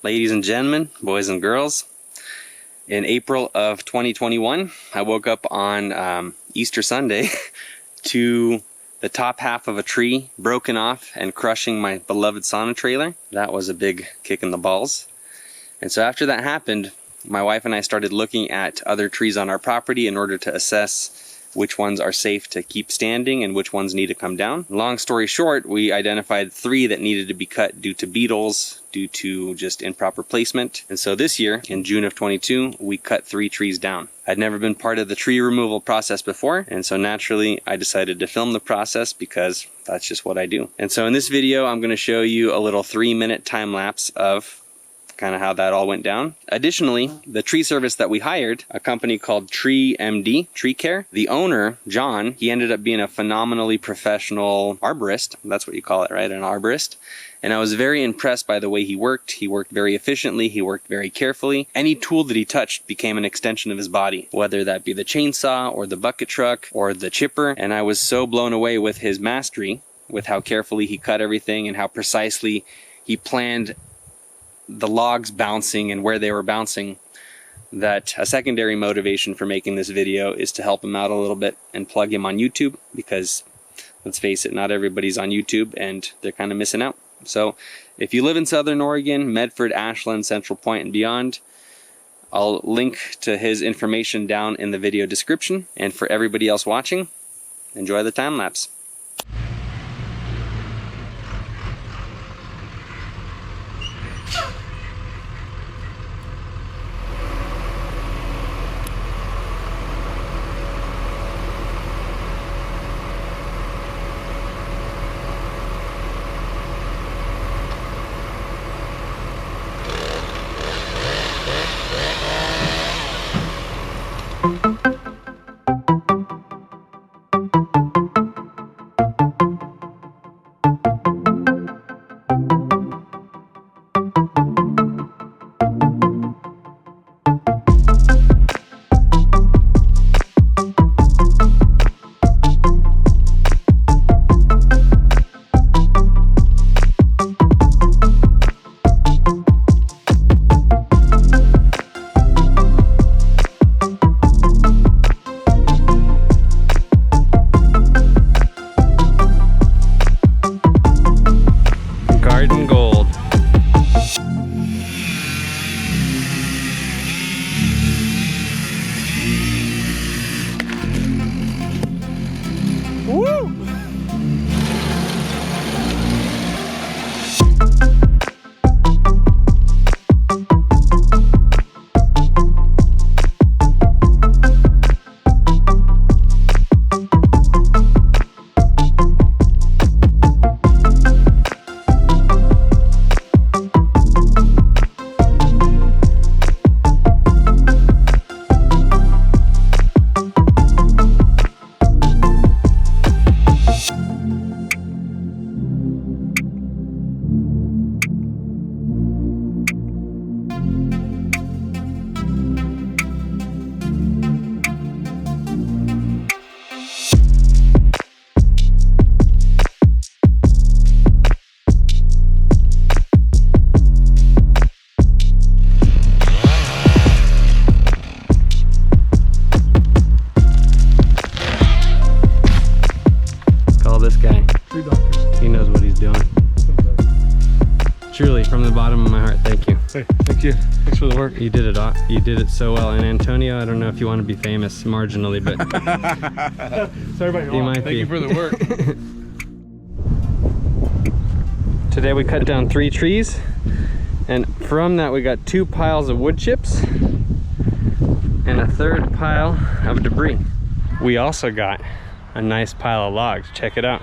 Ladies and gentlemen, boys and girls, in April of 2021, I woke up on Easter Sunday to the top half of a tree broken off and crushing my beloved sauna trailer. That was a big kick in the balls. And so after that happened, my wife and I started looking at other trees on our property in order to assess which ones are safe to keep standing and which ones need to come down. Long story short, we identified 3 that needed to be cut due to beetles, due to just improper placement. And so this year, in June of 22, we cut 3 trees down. I'd never been part of the tree removal process before, and so naturally I decided to film the process because that's just what I do. And so in this video, I'm gonna show you a little 3-minute time lapse of kind of how that all went down. Additionally, the tree service that we hired, a company called Tree MD, Tree Care, the owner, John, he ended up being a phenomenally professional arborist. That's what you call it, right? An arborist. And I was very impressed by the way he worked. He worked very efficiently. He worked very carefully. Any tool that he touched became an extension of his body, whether that be the chainsaw or the bucket truck or the chipper. And I was so blown away with his mastery, with how carefully he cut everything and how precisely he planned the logs bouncing and where they were bouncing, that a secondary motivation for making this video is to help him out a little bit and plug him on YouTube, because let's face it, not everybody's on YouTube and they're kind of missing out. So if you live in Southern Oregon, Medford, Ashland, Central Point, and beyond, I'll link to his information down in the video description. And for everybody else watching, enjoy the time lapse. Truly, from the bottom of my heart, thank you. Hey, thank you. Thanks for the work. You did it all. You did it so well. And Antonio, I don't know if you want to be famous marginally, but sorry about your might Thank be. you for the work. Today we cut down 3 trees, and from that we got 2 piles of wood chips and a 3rd pile of debris. We also got a nice pile of logs. Check it out.